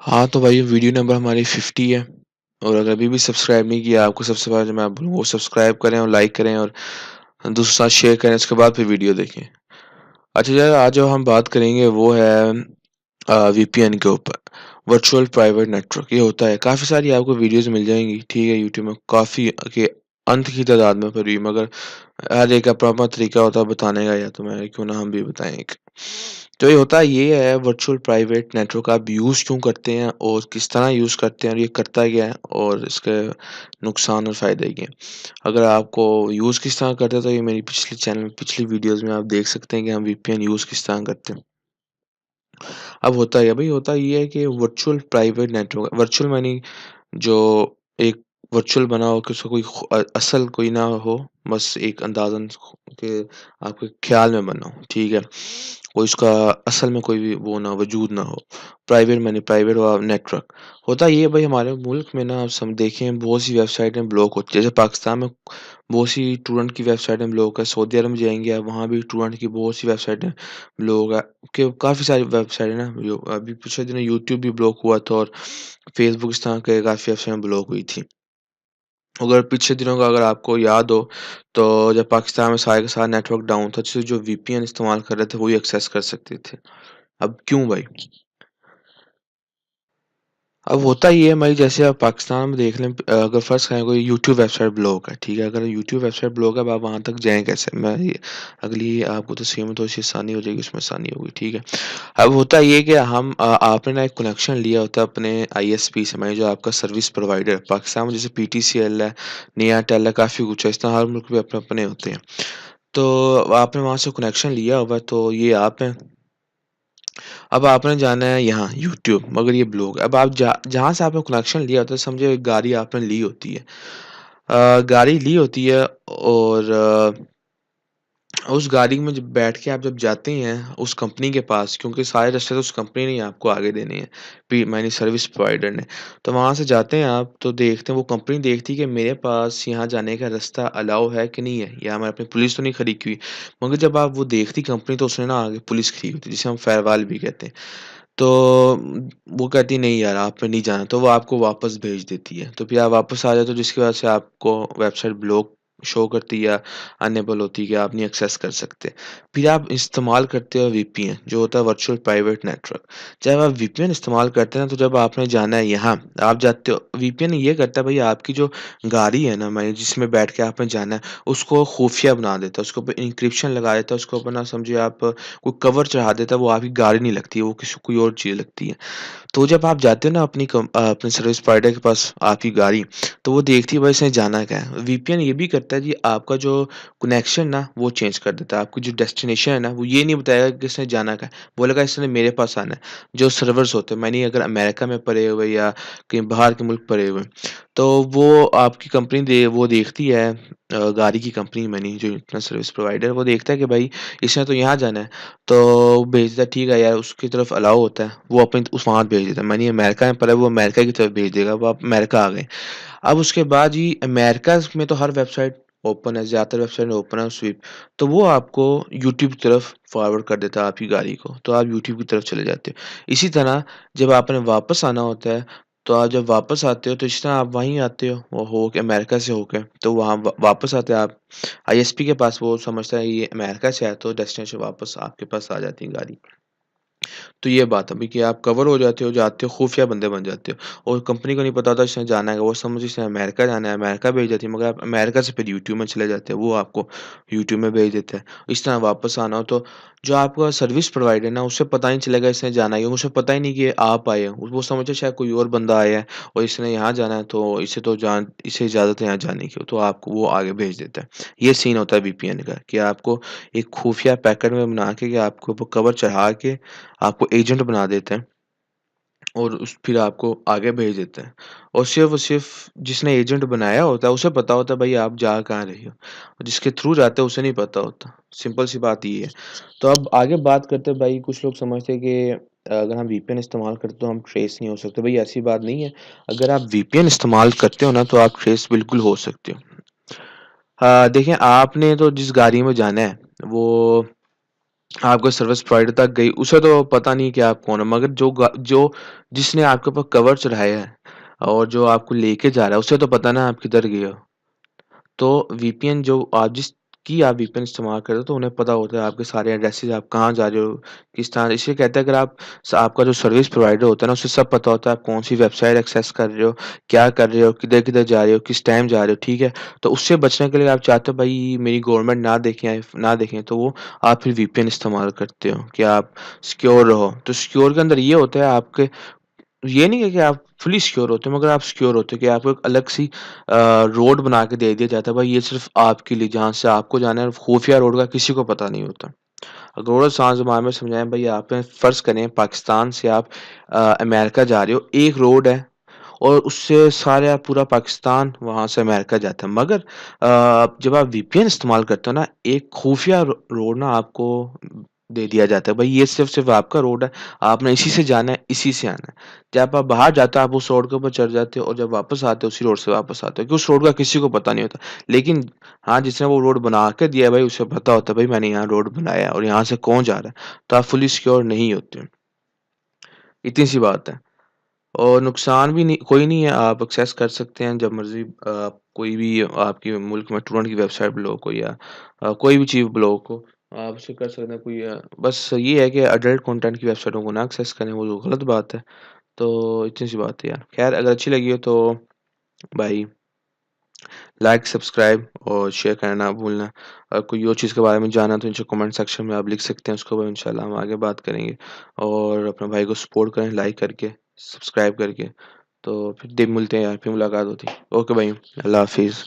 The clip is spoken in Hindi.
हाँ, तो भाई वीडियो नंबर हमारी 50 है और अगर अभी भी सब्सक्राइब नहीं किया आपको सबसे पहले जो मैं बोलूँ वो सब्सक्राइब करें और लाइक करें और दूसरों के साथ शेयर करें, उसके बाद फिर वीडियो देखें। अच्छा यार, आज जो हम बात करेंगे वो है वीपीएन के ऊपर, वर्चुअल प्राइवेट नेटवर्क। ये होता है, काफ़ी सारी आपको वीडियोज़ मिल जाएँगी, ठीक है, यूट्यूब में काफ़ी के अंत की तादाद में पड़ी हुई, मगर हर एक अपना-अपना तरीका होता है बताने का, या तो मैं क्यों ना हम भी बताएँ एक। तो ये होता ये है वर्चुअल प्राइवेट नेटवर्क, आप यूज़ क्यों करते हैं और किस तरह यूज़ करते हैं और ये करता क्या है और इसके नुकसान और फ़ायदे क्या हैं। अगर आपको यूज़ किस तरह करते हैं तो ये मेरी पिछले चैनल में पिछली वीडियोज़ में आप देख सकते हैं कि हम वीपीएन यूज़ किस तरह करते हैं। अब होता है भई, होता ये है कि वर्चुअल प्राइवेट नेटवर्क, वर्चुअल मानी जो एक वर्चुअल बना हो कि उसका कोई असल कोई ना हो, बस एक अंदाज़न के आपके ख़्याल में बना हो, ठीक है? कोई उसका असल में कोई भी वो ना वजूद ना हो। प्राइवेट मानी प्राइवेट नेटवर्क। होता ये है भई, हमारे मुल्क में ना हम देखें बहुत सी वेबसाइटें ब्लॉक होती है। जैसे पाकिस्तान में बहुत सी स्टूडेंट की वेबसाइटें ब्लॉक है, सऊदी अरब में जाएँगे आप, वहाँ भी स्टूडेंट की बहुत सी वेबसाइटें ब्लॉक है। कि काफ़ी सारी वेबसाइट है ना, जो अभी पिछले दिनों यूट्यूब भी ब्लॉक हुआ था और फेसबुक इस तरह के काफ़ी वेबसाइटें ब्लॉक हुई थी। अगर पिछले दिनों का अगर आपको याद हो, तो जब पाकिस्तान में सारे का सारा नेटवर्क डाउन था, तो जो वीपीएन इस्तेमाल कर रहे थे, वही एक्सेस कर सकते थे। अब क्यों भाई? अब होता ये है भाई, जैसे आप पाकिस्तान में देख लें, अगर फ़र्ज़ करें कोई यूट्यूब वेबसाइट ब्लॉक है, ठीक है? अगर यूट्यूब वेबसाइट ब्लॉक है, अब आप वहाँ तक जाएँ कैसे? मैं ये अगली आपको तस्वीर में थोड़ी-सी आसानी हो जाएगी, उसमें आसानी होगी, ठीक है? अब होता ये है कि आपने ना एक कनेक्शन लिया होता है अपने आईएसपी से, मानिए जो आपका सर्विस प्रोवाइडर है। पाकिस्तान में जैसे पीटीसीएल है, नियाटेल है, काफ़ी कुछ है, इस तरह हर मुल्क में अपने-अपने होते हैं। तो आपने वहाँ से कनेक्शन लिया हुआ है, तो ये आप हैं। अब आपने जाना है यहाँ यूट्यूब, मगर ये ब्लॉक है। अब आप जहाँ से आपने कनेक्शन लिया होता है, समझिए एक गाड़ी आपने ली होती है। गाड़ी ली होती है और उस गाड़ी में जब बैठ के आप जब जाते हैं उस कंपनी के पास, क्योंकि सारे रास्ते तो उस कंपनी ने ही आपको आगे देने हैं, मानी सर्विस प्रोवाइडर ने। तो वहाँ से जाते हैं आप, तो देखते हैं, वो कंपनी देखती है कि मेरे पास यहाँ जाने का रास्ता अलाउ है कि नहीं है, या हमारे पे पुलिस तो नहीं खड़ी की हुई। मगर जब आप वो देखती कंपनी, तो उसने ना आगे पुलिस खड़ी होती है, जिसे हम फायरवाल भी कहते हैं। तो वो कहती है नहीं यार, आपने नहीं जाना, तो वो आपको वापस भेज देती है। तो फिर आप वापस आ जाते हो, जिसकी वजह से आपको वेबसाइट ब्लॉक शो करती है या अनेबल होती है कि आप नहीं एक्सेस कर सकते। फिर आप इस्तेमाल करते हो वीपीएन, जो होता है वर्चुअल प्राइवेट नेटवर्क। जब आप वीपीएन इस्तेमाल करते हैं, तो जब आपने जाना है यहाँ, आप जाते हो, वीपीएन ये करता है भई, आपकी जो गाड़ी है ना, मानिए जिसमें बैठ के आपने जाना है, उसको खुफिया बना देता है, उसके ऊपर एन्क्रिप्शन लगा देता है, उसके ऊपर ना समझिए आप कोई कवर चढ़ा देता है, वो आपकी गाड़ी नहीं लगती है, वो किसी कोई और चीज़ लगती है। तो जब आप जाते हो ना अपने सर्विस प्रोवाइडर के पास आपकी गाड़ी, तो वो देखती है भाई इसने जाना क्या है। वीपीएन ये भी करता है जी, आपका जो कनेक्शन ना वो चेंज कर देता है। आपकी जो डेस्टिनेशन है ना, वो ये नहीं बताएगा कि इसने जाना क्या है। बोलेगा इसने मेरे पास आना है। जो सर्वर्स होते हैं, मानिए अगर अमेरिका में पड़े हुए या कहीं बाहर के मुल्क पड़े हुए, तो वो आपकी कंपनी वो देखती है, गाड़ी की कंपनी मानी जो इंटरनेट सर्विस प्रोवाइडर, वो देखता है कि भाई इसने तो यहाँ जाना है, तो भेजता है, ठीक है यार, उसकी तरफ अलाउ होता है, वो अपनी उस वहाँ भेज देता है। मानिए अमेरिका में पड़ा है, वो अमेरिका की तरफ भेज देगा, वो आप अमेरिका आ गए। अब उसके बाद जी अमेरिका में तो हर वेबसाइट ओपन है, ज़्यादातर वेबसाइट ओपन है स्वीप, तो वो आपको यूट्यूब की तरफ फॉरवर्ड कर देता है आपकी गाड़ी को, तो आप यूट्यूब की तरफ चले जाते हो। इसी तरह जब आपने वापस आना होता है, तो आप जब वापस आते हो, तो इस तरह आप वहीं आते हो, वो हो के अमेरिका से होके, तो वहाँ वापस आते हैं आप आईएसपी के पास, वो समझता है ये अमेरिका से आया, तो डेस्टिनेशन वापस आपके पास आ जाती है गाड़ी। तो ये बात है, कि आप कवर हो जाते हो, जाते हो, खुफिया बंदे बन जाते हो और कंपनी को नहीं पता होता इसने जाना है, वो समझ इसने अमेरिका जाना है, अमेरिका भेज देती है, मगर आप अमेरिका से फिर यूट्यूब में चले जाते हो, वो आपको यूट्यूब में भेज देता है। इस तरह वापस आना हो, तो जो आपका सर्विस प्रोवाइडर है ना, उसे पता ही नहीं चलेगा इसने जाना है, क्योंकि उसे पता ही नहीं कि आप आए हो। वो समझे शायद कोई और बंदा आया है और इसने यहाँ जाना है, तो इसे इजाज़त है यहाँ जाने की, तो आपको वो आगे भेज देता है। ये सीन होता है वीपीएन का, कि आपको एक खुफिया पैकेट में बना के, कि आपको वो कवर चढ़ा के आपको एजेंट बना देते हैं और उस फिर आपको आगे भेज देते हैं। और सिर्फ़ जिसने एजेंट बनाया होता है, उसे पता होता है भाई आप जा कहाँ रहे हो। और जिसके थ्रू जाते हैं उसे नहीं पता होता। सिंपल सी बात ये है। तो अब आगे बात करते हैं भाई, कुछ लोग समझते हैं कि अगर हम वीपीएन इस्तेमाल करते हैं तो हम ट्रेस नहीं हो सकते। भाई ऐसी बात नहीं है। अगर आप वीपीएन इस्तेमाल करते हो ना, तो आप ट्रेस बिल्कुल हो सकते हो। देखिए, आपने तो जिस गाड़ी में जाना है, वो आपके सर्विस प्रोवाइडर तक गई, उसे तो पता नहीं कि आप कौन हो, मगर जो जिसने आपके ऊपर कवर चढ़ाया है और जो आपको लेके जा रहा है, उसे तो पता ना आप किधर गए हो। तो वीपीएन जो आप जिसकी आप वीपीएन इस्तेमाल कर रहे हो, तो उन्हें पता होता है आपके सारे एड्रेसेस, आप कहाँ जा रहे हो, किस तरह, इसलिए कहते हैं अगर आपका जो सर्विस प्रोवाइडर होता है ना, उसे सब पता होता है आप कौन सी वेबसाइट एक्सेस कर रहे हो, क्या कर रहे हो, किधर किधर जा रहे हो, किस टाइम जा रहे हो, ठीक है। तो उससे बचने के लिए आप चाहते हो भाई मेरी गवर्नमेंट ना देखें, तो वो आप फिर वीपीएन इस्तेमाल करते हो कि आप सिक्योर रहो। तो सिक्योर के अंदर ये होता है आपके, ये नहीं है कि आप फुली सिक्योर होते हो, मगर आप सिक्योर होते हो कि आपको एक अलग सी रोड बना के दे दिया जाता है, भाई ये सिर्फ आपके लिए, जहाँ से आपको जाना है, खुफिया रोड का किसी को पता नहीं होता। अगर और आसान ज़ुबान में समझाएँ, भाई आपने फ़र्ज़ करें पाकिस्तान से आप अमेरिका जा रहे हो, एक रोड है और उससे सारा पूरा पाकिस्तान वहाँ से अमेरिका जाता है। मगर जब आप वीपीएन इस्तेमाल करते हो ना, एक खुफिया रोड ना आपको दे दिया जाता है। भाई ये सिर्फ़ आपका रोड है, आपने इसी से जाना है, इसी से आना है। जब आप बाहर जाते हो, आप उस रोड के ऊपर चढ़ जाते हो और जब वापस आते हो, उसी रोड से वापस आते हो, कि उस रोड का किसी को पता नहीं होता। लेकिन हाँ, जिसने वो रोड बना के दिया है भाई, उसे पता होता है भाई मैंने यहाँ रोड बनाया है और यहाँ से कौन जा रहा है। तो आप फुली सिक्योर नहीं होते। इतनी सी बात है। और नुकसान भी नहीं, कोई नहीं है, आप एक्सेस कर सकते हैं जब मर्ज़ी, कोई भी आपके मुल्क में स्टूडेंट की वेबसाइट ब्लॉक हो या कोई भी चीज़ ब्लॉक हो, आप उसे कर सकते हैं। कोई बस ये है कि एडल्ट कंटेंट की वेबसाइटों को ना एक्सेस करें, वो तो गलत बात है। तो इतनी सी बात है यार। ख़ैर अगर अच्छी लगी हो तो भाई लाइक, सब्सक्राइब और शेयर करना ना भूलना। कोई और चीज़ के बारे में जानना तो नीचे कमेंट सेक्शन में आप लिख सकते हैं, उसके ऊपर इंशाल्लाह हम आगे बात करेंगे। और अपने भाई को सपोर्ट करें लाइक करके, सब्सक्राइब करके। तो फिर मिलते हैं यार, फिर मुलाकात होती है। ओके भाई, अल्लाह हाफ़िज़।